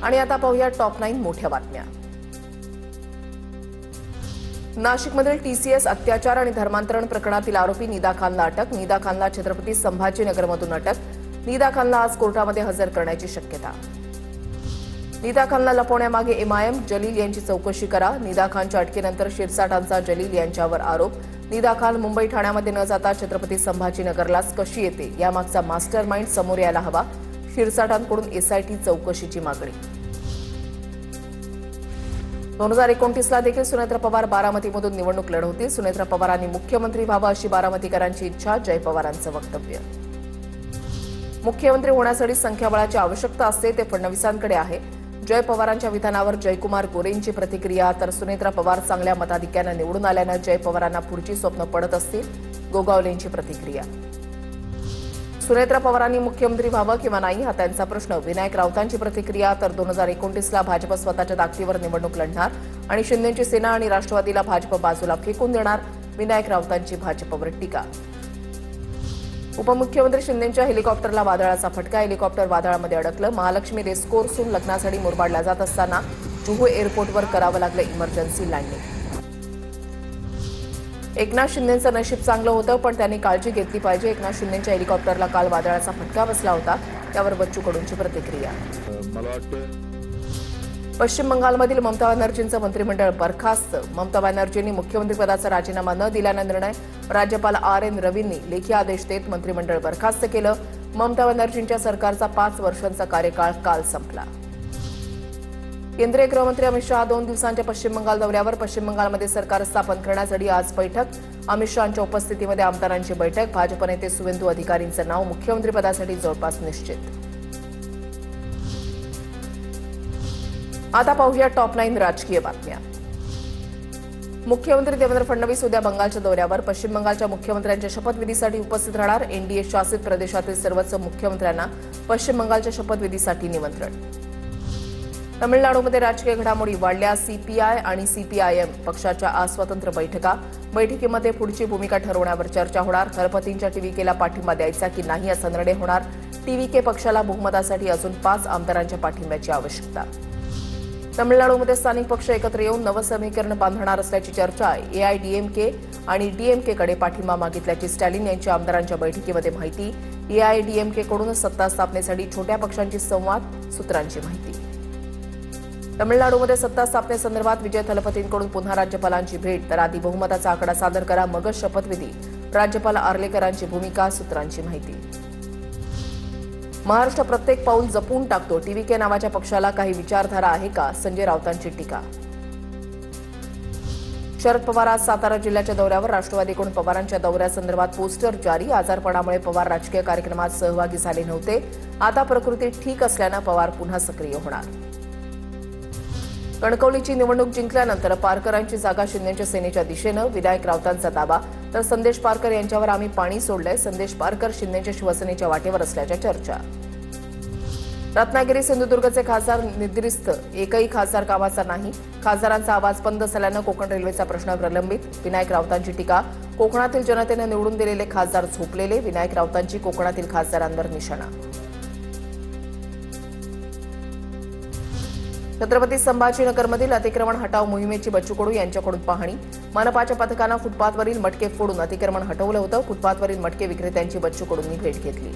आणि आता पाहूया टॉप 9 मोठ्या बातम्या। नाशिकमधील टीसीएस अत्याचार आणि धर्मांतरण प्रकरणातील आरोपी निदा खानला अटक। निदा खानला छत्रपती संभाजीनगरमधून अटक। निदा खानला आज कोर्टामध्ये हजर करण्याची शक्यता। निदा खानला लपवण्यामागे एमआयएम, जलील यांची चौकशी करा। निदा खानच्या अटकेनंतर शिरसाटांचा जलील यांच्यावर आरोप। निदा खान मुंबई ठाण्यामध्ये न जाता छत्रपती संभाजीनगरलाच कशी येते यामागचा मास्टर माइंड समोर यायला हवा। शिरसाटांकडून एसआयटी चौकशीची मागणी। 2029ला देखील सुनेत्रा पवार बारामतीमधून निवडणूक लढवतील। सुनेत्रा पवारांनी मुख्यमंत्री व्हावं अशी बारामतीकरांची इच्छा। जय पवारांचं वक्तव्य। मुख्यमंत्री होण्यासाठी संख्याबळाची आवश्यकता असते, ते फडणवीसांकडे आहे। जय पवारांच्या विधानावर जयकुमार गोरेंची प्रतिक्रिया। तर सुनेत्रा पवार चांगल्या मताधिक्यानं निवडून आल्यानं जय पवारांना पुढची स्वप्न पडत असतील, गोगावलेंची प्रतिक्रिया। सुनेत्रा पवारांनी मुख्यमंत्री व्हावं किंवा नाही हा त्यांचा प्रश्न, विनायक राऊतांची प्रतिक्रिया। तर 2029ला भाजप स्वतःच्या ताकदीवर निवडणूक लढणार आणि शिंदेची सेना आणि राष्ट्रवादीला भाजप बाजूला फेकून देणार, विनायक राऊतांची भाजपवर टीका। उपमुख्यमंत्री शिंदेंच्या हेलिकॉप्टरला वादळाचा फटका। हेलिकॉप्टर वादळामध्ये अडकलं। महालक्ष्मी रेसकोर्सहून लग्नासाठी मुरबाडला जात असताना जुहू एअरपोर्टवर करावं लागलं इमर्जन्सी लँडिंग। एकनाथ शिंदेंचं नशीब चांगलं होतं, पण त्यांनी काळजी घेतली पाहिजे। एकनाथ शिंदेंच्या हेलिकॉप्टरला काल वादळाचा फटका बसला होता, त्यावर बच्चू कडूंची प्रतिक्रिया। पश्चिम बंगालमधील ममता बॅनर्जींचं मंत्रिमंडळ बरखास्त। ममता बॅनर्जींनी मुख्यमंत्रीपदाचा राजीनामा न दिल्यानं निर्णय। राज्यपाल RN रवींनी लेखी आदेश देत मंत्रिमंडळ बरखास्त केलं। ममता बॅनर्जींच्या सरकारचा 5 वर्षांचा कार्यकाळ काल संपला। केंद्रीय गृहमंत्री अमित शहा 2 दिवसांच्या पश्चिम बंगाल दौऱ्यावर। पश्चिम बंगालमध्ये सरकार स्थापन करण्यासाठी आज बैठक। अमित शहांच्या उपस्थितीमध्ये आमदारांची बैठक। भाजप नेते सुवेंदू अधिकारींचं नाव मुख्यमंत्रीपदासाठी जवळपास निश्चित। आता पाहूया टॉप 9 राजकीय बातम्या। मुख्यमंत्री देवेंद्र फडणवीस उद्या बंगालच्या दौऱ्यावर। पश्चिम बंगालच्या मुख्यमंत्र्यांच्या शपथविधीसाठी उपस्थित राहणार। एनडीए शासित प्रदेशातील सर्वच मुख्यमंत्र्यांना पश्चिम बंगालच्या शपथविधीसाठी निमंत्रण। तमिळनाडूमध्ये राजकीय घडामोडी वाढल्या। सीपीआय आणि सीपीआयएम पक्षाच्या आज स्वतंत्र बैठका। बैठकीमध्ये पुढची भूमिका ठरवण्यावर चर्चा होणार। हरपतींच्या टीव्हीकेला पाठिंबा द्यायचा की नाही असा निर्णय होणार। टीव्हीके पक्षाला बहुमतासाठी अजून 5 आमदारांच्या पाठिंब्याची आवश्यकता। तमिळनाडूमध्ये स्थानिक पक्ष एकत्र येऊन नवं समीकरण बांधणार असल्याची चर्चा। एआयडीएमके आणि डीएमकेकडे पाठिंबा मागितल्याची स्टॅलिन यांच्या आमदारांच्या बैठकीमध्ये माहिती। एआयडीएमकेकडून सत्ता स्थापनेसाठी छोट्या पक्षांची संवाद, सूत्रांची माहिती। तमिळनाडूमध्ये सत्ता स्थापनेसंदर्भात विजय थलपतींकडून पुन्हा राज्यपालांची भेट। तर आधी बहुमताचा आकडा सादर करा, मगच शपथविधी। राज्यपाल आर्लेकरांची भूमिका, सूत्रांची माहिती। महाराष्ट्र प्रत्येक पाऊल जपून टाकतो। टीव्हीके नावाच्या पक्षाला काही विचारधारा आहे का? संजय राऊतांची टीका। शरद पवार आज सातारा जिल्ह्याच्या दौऱ्यावर। राष्ट्रवादीकडून पवारांच्या दौऱ्यासंदर्भात पोस्टर जारी। आजारपणामुळे पवार राजकीय कार्यक्रमात सहभागी झाले नव्हते। आता प्रकृती ठीक असल्यानं पवार पुन्हा सक्रिय होणार। कणकवलीची निवडणूक जिंकल्यानंतर पारकरांची जागा शिंदेच्या सेनेच्या दिशेनं, विनायक राऊतांचा दावा। तर संदेश पारकर यांच्यावर आम्ही पाणी सोडलंय। संदेश पारकर शिंदेच्या शिवसेनेच्या वाटेवर असल्याच्या चर्चा। रत्नागिरी सिंधुदुर्गचे खासदार निद्रिस्त, एकही खासदार कामाचा नाही। खासदारांचा आवाज बंद झाल्यानं कोकण रेल्वेचा प्रश्न प्रलंबित। विनायक राऊतांची टीका। कोकणातील जनतेनं निवडून दिलेले खासदार झोपलेले। विनायक राऊतांची कोकणातील खासदारांवर निशाणा। छत्रपती संभाजीनगरमधील अतिक्रमण हटाव मोहिमेची बच्चू कडू यांच्याकडून पाहणी। मनपाच्या पथकानं फुटपाथवरील मटके फोडून अतिक्रमण हटवलं होतं। फुटपाथवरील मटके विक्रेत्यांची बच्चू कडूंनी भेट घेतली।